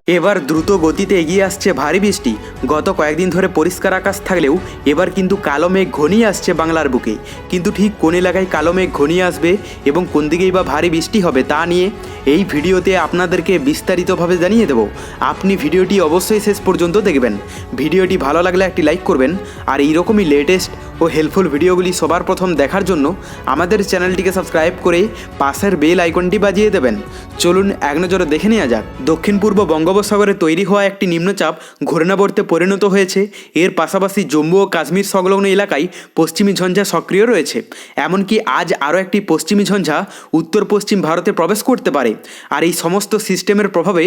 এবার দ্রুত গতিতে এগিয়ে আসছে ভারী বৃষ্টি। গত কয়েকদিন ধরে পরিষ্কার আকাশ থাকলেও এবার কিন্তু কালো মেঘ ঘনিয়ে আসছে বাংলার বুকে। কিন্তু ঠিক কোন এলাকায় কালো মেঘ ঘনিয়ে আসবে এবং কোন দিকেই বা ভারী বৃষ্টি হবে তা নিয়ে এই ভিডিওতে আপনাদেরকে বিস্তারিতভাবে জানিয়ে দেব। আপনি ভিডিওটি অবশ্যই শেষ পর্যন্ত দেখবেন। ভিডিওটি ভালো লাগলে একটি লাইক করবেন, আর এইরকমই লেটেস্ট ও হেল্পফুল ভিডিওগুলি সবার প্রথম দেখার জন্য আমাদের চ্যানেলটিকে সাবস্ক্রাইব করে পাশের বেল আইকনটি বাজিয়ে দেবেন। চলুন এক নজরে দেখে নেওয়া যাক। দক্ষিণ পূর্ব বঙ্গোপসাগরে তৈরি হওয়া একটি নিম্নচাপ ঘূর্ণাবর্তে পরিণত হয়েছে। এর পাশাপাশি জম্মু ও কাশ্মীর সংলগ্ন এলাকায় পশ্চিমী ঝঞ্ঝা সক্রিয় রয়েছে। এমনকি আজ আরও একটি পশ্চিমী ঝঞ্ঝা উত্তর পশ্চিম ভারতে প্রবেশ করতে পারে। আর এই সমস্ত সিস্টেমের প্রভাবে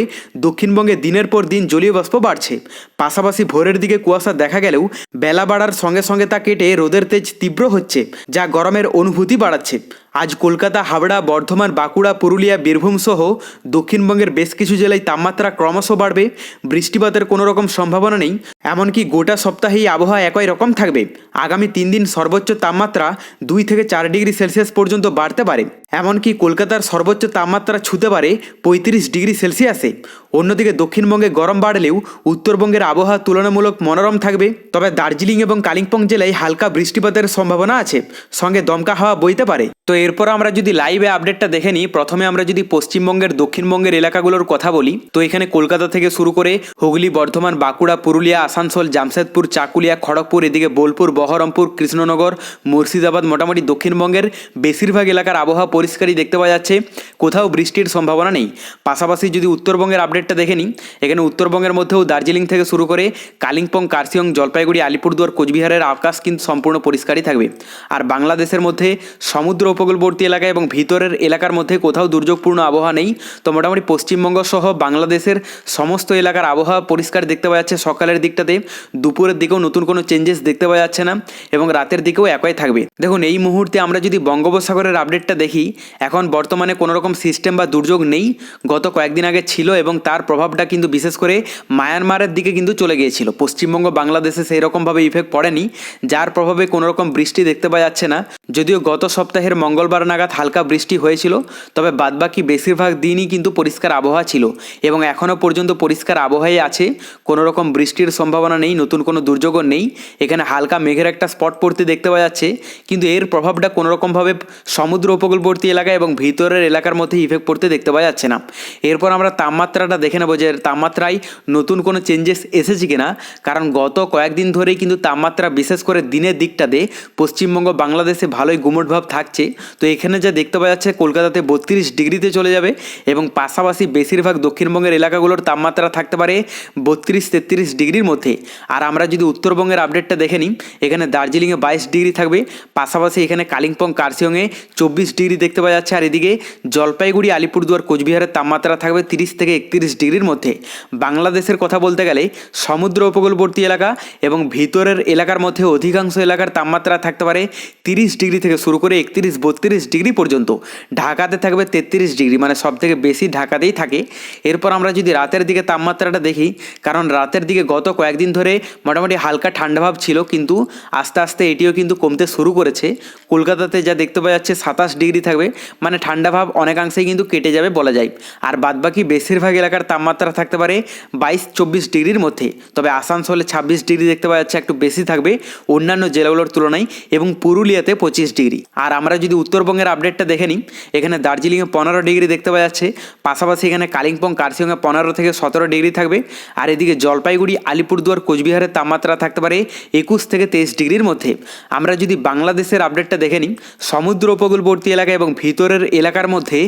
দক্ষিণবঙ্গে দিনের পর দিন জলীয় বাষ্প বাড়ছে। পাশাপাশি ভোরের দিকে কুয়াশা দেখা গেলেও বেলা বাড়ার সঙ্গে সঙ্গে তা কেটে রোদের তেজ তীব্র হচ্ছে, যা গরমের অনুভূতি বাড়াচ্ছে। আজ কলকাতা, হাওড়া, বর্ধমান, বাঁকুড়া, পুরুলিয়া, বীরভূম সহ দক্ষিণবঙ্গের বেশ কিছু জেলায় তাপমাত্রা ক্রমশ বাড়বে। বৃষ্টিপাতের কোনো রকম সম্ভাবনা নেই। এমনকি গোটা সপ্তাহেই আবহাওয়া একই রকম থাকবে। আগামী 3 দিন সর্বোচ্চ তাপমাত্রা 2 থেকে 4 ডিগ্রি সেলসিয়াস পর্যন্ত বাড়তে পারে। এমনকি কলকাতার সর্বোচ্চ তাপমাত্রা ছুঁতে পারে 35 ডিগ্রি সেলসিয়াসে। অন্যদিকে দক্ষিণবঙ্গে গরম বাড়লেও উত্তরবঙ্গের আবহাওয়া তুলনামূলক মনোরম থাকবে। তবে দার্জিলিং এবং কালিম্পং জেলায় হালকা বৃষ্টিপাতের সম্ভাবনা আছে, সঙ্গে দমকা হাওয়া বইতে পারে। তো এরপর আমরা যদি লাইভে আপডেটটা দেখে নিই, প্রথমে আমরা যদি পশ্চিমবঙ্গের দক্ষিণবঙ্গের এলাকাগুলোর কথা বলি, তো এখানে কলকাতা থেকে শুরু করে হুগলি, বর্ধমান, বাঁকুড়া, পুরুলিয়া, আসানসোল, জামশেদপুর, চাকুলিয়া, খড়গপুর, এদিকে বোলপুর, বহরমপুর, কৃষ্ণনগর, মুর্শিদাবাদ, মোটামুটি দক্ষিণবঙ্গের বেশিরভাগ এলাকার আবহাওয়া পরিষ্কারই দেখতে পাওয়া যাচ্ছে। কোথাও বৃষ্টির সম্ভাবনা নেই। পাশাপাশি যদি উত্তরবঙ্গের আপডেটটা দেখে নিই, এখানে উত্তরবঙ্গের মধ্যেও দার্জিলিং থেকে শুরু করে কালিম্পং, কার্শিয়ং, জলপাইগুড়ি, আলিপুরদুয়ার, কোচবিহারের আকাশ কিন্তু সম্পূর্ণ পরিষ্কারই থাকবে। আর বাংলাদেশের মধ্যে সমুদ্র উপকূলবর্তী এলাকা এবং ভিতরের এলাকার মধ্যে কোথাও দুর্যোগপূর্ণ আবহাওয়া নেই। তো মোটামুটি পশ্চিমবঙ্গ সহ বাংলাদেশের সমস্ত এলাকার আবহাওয়া পরিষ্কার দেখতে পাওয়া যাচ্ছে সকালের দিকটাতে। দুপুরের দিকেও নতুন কোনো চেঞ্জেস দেখতে পাওয়া যাচ্ছে না, এবং রাতের দিকেও একই থাকবে। দেখুন, এই মুহূর্তে আমরা যদি বঙ্গোপসাগরের আপডেটটা দেখি, এখন বর্তমানে কোনো রকম সিস্টেম বা দুর্যোগ নেই। গত কয়েকদিন আগে ছিল, এবং তার প্রভাবটা কিন্তু বিশেষ করে মায়ানমারের দিকে কিন্তু চলে গিয়েছিল। পশ্চিমবঙ্গ, বাংলাদেশে সেই রকমভাবে ইফেক্ট পড়েনি, যার প্রভাবে কোনো রকম বৃষ্টি দেখতে পাওয়া যাচ্ছে না। যদিও গত সপ্তাহের মঙ্গলবার নাগাদ হালকা বৃষ্টি হয়েছিল, তবে বাদবাকি বেশিরভাগ দিনই কিন্তু পরিষ্কার আবহাওয়া ছিল, এবং এখনও পর্যন্ত পরিষ্কার আবহাওয়াই আছে। কোনো রকম বৃষ্টির সম্ভাবনা নেই, নতুন কোনো দুর্যোগও নেই। এখানে হালকা মেঘের একটা স্পট পড়তে দেখতে পাওয়া যাচ্ছে, কিন্তু এর প্রভাবটা কোনো রকমভাবে সমুদ্র উপকূলবর্তী এলাকা এবং ভিতরের এলাকার মধ্যে ইফেক্ট পড়তে দেখতে পাওয়া যাচ্ছে না। এরপর আমরা তাপমাত্রাটা দেখে নেব যে তাপমাত্রায় নতুন কোনো চেঞ্জেস এসেছে কিনা, কারণ গত কয়েকদিন ধরেই কিন্তু তাপমাত্রা বিশেষ করে দিনের দিকটাতে পশ্চিমবঙ্গ, বাংলাদেশে ভালোই গুমট ভাব থাকছে। তো এখানে যা দেখতে পাওয়া যাচ্ছে, কলকাতাতে 32 ডিগ্রিতে চলে যাবে, এবং পাশাপাশি বেশিরভাগ দক্ষিণবঙ্গের এলাকাগুলোর তাপমাত্রা থাকতে পারে 32-33 ডিগ্রির মধ্যে। আর আমরা যদি উত্তরবঙ্গের আপডেটটা দেখে নিই, এখানে দার্জিলিংয়ে 22 ডিগ্রি থাকবে। পাশাপাশি এখানে কালিম্পং, কার্শিয়ংয়ে 24 ডিগ্রি দেখতে পাওয়া যাচ্ছে। আর এদিকে জলপাইগুড়ি, আলিপুরদুয়ার, কোচবিহারের তাপমাত্রা থাকবে 30 থেকে 31 ডিগ্রির মধ্যে। বাংলাদেশের কথা বলতে গেলে সমুদ্র উপকূলবর্তী এলাকা এবং ভিতরের এলাকার মধ্যে অধিকাংশ এলাকার তাপমাত্রা থাকতে পারে 30 ডিগ্রি থেকে শুরু করে 31-32 ডিগ্রি পর্যন্ত। ঢাকাতে থাকবে 33 ডিগ্রি, মানে সব থেকে বেশি ঢাকাতেই থাকে। এরপর আমরা যদি রাতের দিকে তাপমাত্রাটা দেখি, কারণ রাতের দিকে গত কয়েকদিন ধরে মোটামুটি হালকা ঠান্ডা ভাব ছিল, কিন্তু আস্তে আস্তে এটিও কিন্তু কমতে শুরু করেছে। কলকাতাতে যা দেখতে পাওয়া যাচ্ছে 27 ডিগ্রি থাকবে, মানে ঠান্ডা ভাব অনেকাংশেই কিন্তু কেটে যাবে বলা যায়। আর বাদবাকি বেশিরভাগ এলাকার তাপমাত্রা থাকতে পারে 22-24 ডিগ্রির মধ্যে। তবে আসানসোলে 26 ডিগ্রি দেখতে পাওয়া যাচ্ছে, একটু বেশি থাকবে অন্যান্য জেলাগুলোর তুলনায়, এবং পুরুলিয়াতে 25 ডিগ্রি। আর আমরা যদি উত্তরবঙ্গের আপডেটটা দেখে নিই, এখানে দার্জিলিংয়ে 15 ডিগ্রি দেখতে পাওয়া যাচ্ছে। পাশাপাশি এখানে কালিম্পং, কার্শিয়ংয়ে 15 থেকে 17 ডিগ্রি থাকবে। আর এদিকে জলপাইগুড়ি, আলিপুরদুয়ার, কোচবিহারের তাপমাত্রা থাকতে পারে 21 থেকে 23 ডিগ্রির মধ্যে। আমরা যদি বাংলাদেশের আপডেটটা দেখে নিই, সমুদ্র উপকূলবর্তী এলাকা এবং ভিতরের এলাকার মধ্যে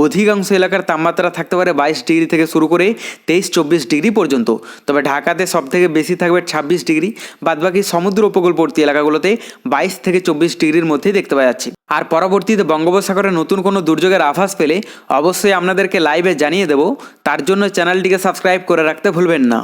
অধিকাংশ এলাকার তাপমাত্রা থাকতে পারে 22 ডিগ্রি থেকে শুরু করে 23-24 ডিগ্রি পর্যন্ত। তবে ঢাকাতে সব থেকে বেশি থাকবে 26 ডিগ্রি। বাদবাকি সমুদ্র উপকূলবর্তী এলাকাগুলোতে 22 থেকে 24 ডিগ্রির মধ্যেই দেখতে পাওয়া যাচ্ছে। আর পরবর্তীতে বঙ্গোপসাগরে নতুন কোনো দুর্যোগের আভাস পেলে অবশ্যই আপনাদেরকে লাইভে জানিয়ে দেব। তার জন্য চ্যানেলটিকে সাবস্ক্রাইব করে রাখতে ভুলবেন না।